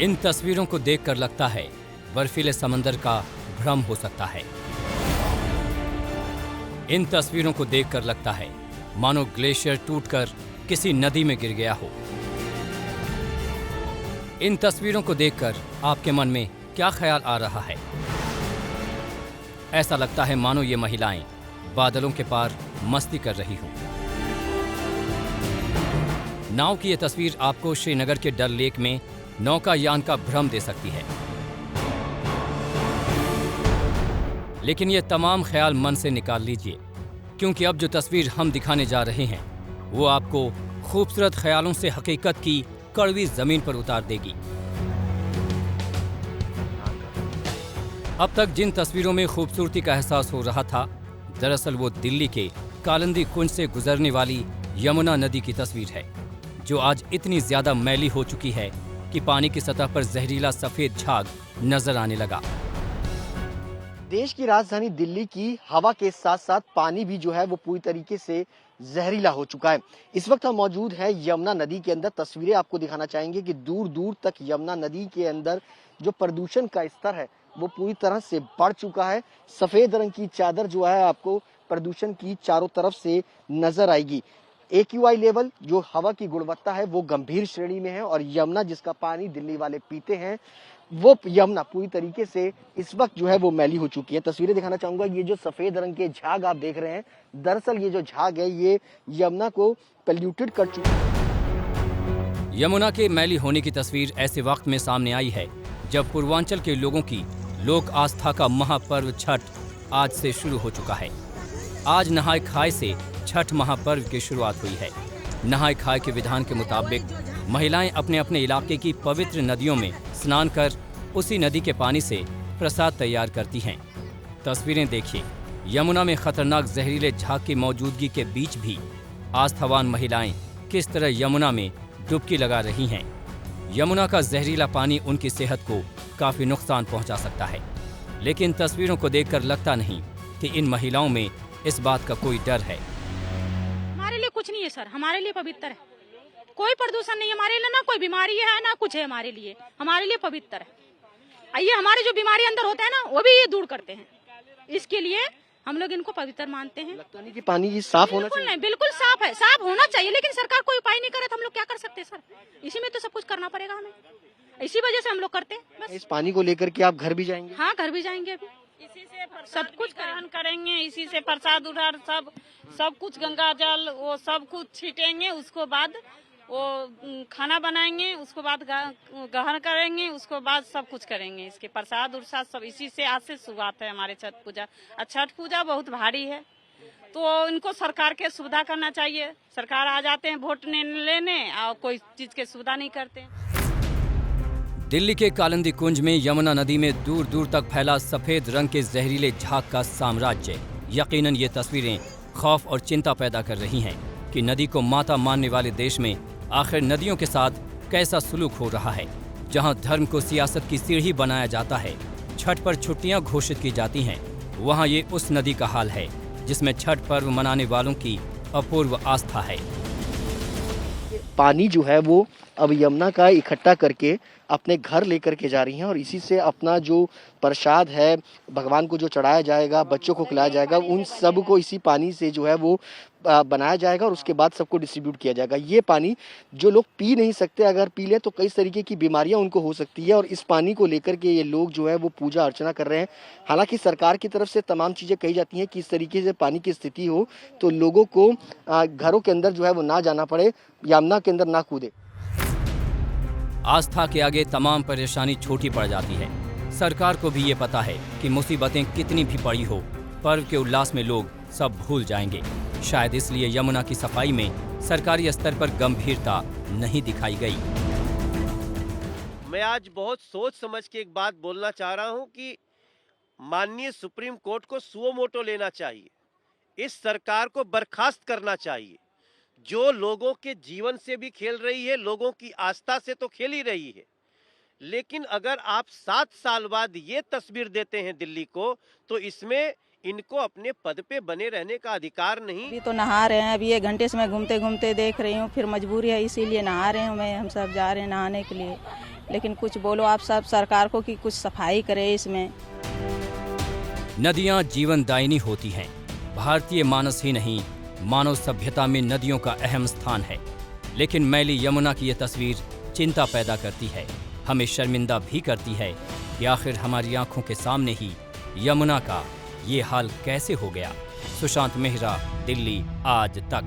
इन तस्वीरों को देखकर लगता है बर्फीले समंदर का भ्रम हो सकता है। इन तस्वीरों को देखकर लगता है मानो ग्लेशियर टूटकर किसी नदी में गिर गया हो। इन तस्वीरों को देखकर आपके मन में क्या ख्याल आ रहा है? ऐसा लगता है मानो ये महिलाएं बादलों के पार मस्ती कर रही हों। नाव की यह तस्वीर आपको श्रीनगर के डल लेक में नौकायान का भ्रम दे सकती है, लेकिन ये तमाम ख्याल मन से निकाल लीजिए, क्योंकि अब जो तस्वीर हम दिखाने जा रहे हैं वो आपको खूबसूरत ख्यालों से हकीकत की कड़वी जमीन पर उतार देगी। अब तक जिन तस्वीरों में खूबसूरती का एहसास हो रहा था, दरअसल वो दिल्ली के कालिंदी कुंज से गुजरने वाली यमुना नदी की तस्वीर है, जो आज इतनी ज्यादा मैली हो चुकी है कि पानी की सतह पर जहरीला सफेद झाग नजर आने लगा। देश की राजधानी दिल्ली की हवा के साथ साथ पानी भी जो है वो पूरी तरीके से जहरीला हो चुका है। इस वक्त हम मौजूद हैं यमुना नदी के अंदर। तस्वीरें आपको दिखाना चाहेंगे कि दूर दूर तक यमुना नदी के अंदर जो प्रदूषण का स्तर है वो पूरी तरह से बढ़ चुका है। सफेद रंग की चादर जो है आपको प्रदूषण की चारों तरफ से नजर आएगी। AQI लेवल जो हवा की गुणवत्ता है वो गंभीर श्रेणी में है और यमुना जिसका पानी दिल्ली वाले पीते हैं वो यमुना पूरी तरीके से इस वक्त जो है वो मैली हो चुकी है। तस्वीरें दिखाना चाहूंगा, ये जो सफेद रंग के झाग आप देख रहे हैं, दरअसल ये जो झाग है ये यमुना को पोल्यूटेड कर चुकी है। यमुना के मैली होने की तस्वीर ऐसे वक्त में सामने आई है जब पूर्वांचल के लोगों की लोक आस्था का महापर्व छठ आज से शुरू हो चुका है। आज नहाय खाए से छठ महापर्व की शुरुआत हुई है। नहाय खाए के विधान के मुताबिक महिलाएं अपने अपने इलाके की पवित्र नदियों में स्नान कर उसी नदी के पानी से प्रसाद तैयार करती हैं। तस्वीरें देखिए, यमुना में खतरनाक जहरीले झाग की मौजूदगी के बीच भी आस्थावान महिलाएं किस तरह यमुना में डुबकी लगा रही हैं। यमुना का जहरीला पानी उनकी सेहत को काफी नुकसान पहुंचा सकता है, लेकिन तस्वीरों को देखकर लगता नहीं कि इन महिलाओं में इस बात का कोई डर है। हमारे लिए कुछ नहीं है सर, हमारे लिए पवित्र है, कोई प्रदूषण नहीं है हमारे लिए, ना कोई बीमारी है ना कुछ है, हमारे लिए पवित्र है। ये हमारे जो बीमारी अंदर होते हैं ना वो भी ये दूर करते हैं, इसके लिए हम लोग इनको पवित्र मानते हैं। लगता नहीं कि पानी ये साफ होना चाहिए? नहीं, बिल्कुल साफ है, साफ होना चाहिए, लेकिन सरकार कोई उपाय नहीं करे तो हम लोग क्या कर सकते हैं सर? इसी में तो सब कुछ करना पड़ेगा हमें, इसी वजह से हम लोग करते हैं बस। इस पानी को लेकर के आप घर भी जाएंगे? हाँ, घर भी जाएंगे, अभी इसी से सब कुछ ग्रहण करेंगे, इसी से प्रसाद उधार सब कुछ गंगा जल वो सब कुछ छीटेंगे, उसको बाद वो खाना बनाएंगे, उसको बाद ग्रहण करेंगे, उसको बाद सब कुछ करेंगे। इसके प्रसाद उरसाद सब इसी से आज से शुरुआत है हमारे छठ पूजा। छठ पूजा बहुत भारी है तो इनको सरकार के सुविधा करना चाहिए। सरकार आ जाते हैं वोट लेने और कोई चीज के सुविधा नहीं करते। दिल्ली के कालिंदी कुंज में यमुना नदी में दूर दूर तक फैला सफेद रंग के जहरीले झाग का साम्राज्य। यकीनन ये तस्वीरें खौफ और चिंता पैदा कर रही हैं कि नदी को माता मानने वाले देश में आखिर नदियों के साथ कैसा सुलूक हो रहा है। जहां धर्म को सियासत की सीढ़ी बनाया जाता है, छठ पर छुट्टियां घोषित की जाती हैं, वहां ये उस नदी का हाल है जिसमें छठ पर्व मनाने वालों की अपूर्व आस्था है। पानी जो है वो अब यमुना का इकट्ठा करके अपने घर लेकर के जा रही हैं और इसी से अपना जो प्रसाद है भगवान को जो चढ़ाया जाएगा, बच्चों को खिलाया जाएगा, उन सब को इसी पानी से जो है वो बनाया जाएगा और उसके बाद सबको डिस्ट्रीब्यूट किया जाएगा। ये पानी जो लोग पी नहीं सकते, अगर पी लें तो कई तरीके की बीमारियां उनको हो सकती है और इस पानी को लेकर के ये लोग जो है वो पूजा अर्चना कर रहे हैं। हालांकि सरकार की तरफ से तमाम चीज़ें कही जाती हैं कि इस तरीके से पानी की स्थिति हो तो लोगों को घरों के अंदर जो है वो ना जाना पड़े, यमुना के अंदर ना कूदे। आस्था के आगे तमाम परेशानी छोटी पड़ जाती है। सरकार को भी ये पता है कि मुसीबतें कितनी भी पड़ी हो, पर्व के उल्लास में लोग सब भूल जाएंगे। शायद इसलिए यमुना की सफाई में सरकारी स्तर पर गंभीरता नहीं दिखाई गई। मैं आज बहुत सोच समझ के एक बात बोलना चाह रहा हूं कि माननीय सुप्रीम कोर्ट को सुओ मोटो लेना चाहिए, इस सरकार को बर्खास्त करना चाहिए। जो लोगों के जीवन से भी खेल रही है, लोगों की आस्था से तो खेल ही रही है, लेकिन अगर आप 7 साल बाद ये तस्वीर देते हैं दिल्ली को, तो इसमें इनको अपने पद पे बने रहने का अधिकार नहीं। अभी तो नहा रहे हैं, अभी 1 घंटे से मैं घूमते घूमते देख रही हूँ, फिर मजबूरी है इसीलिए नहा रहे हैं। हम सब जा रहे हैं नहाने के लिए, लेकिन कुछ बोलो आप सब सरकार को कि कुछ सफाई करे इसमें। नदियां जीवनदायिनी होती हैं। भारतीय मानस ही नहीं, मानव सभ्यता में नदियों का अहम स्थान है। लेकिन मैली यमुना की ये तस्वीर चिंता पैदा करती है, हमें शर्मिंदा भी करती है कि आखिर हमारी आंखों के सामने ही यमुना का ये हाल कैसे हो गया। सुशांत मेहरा, दिल्ली आज तक।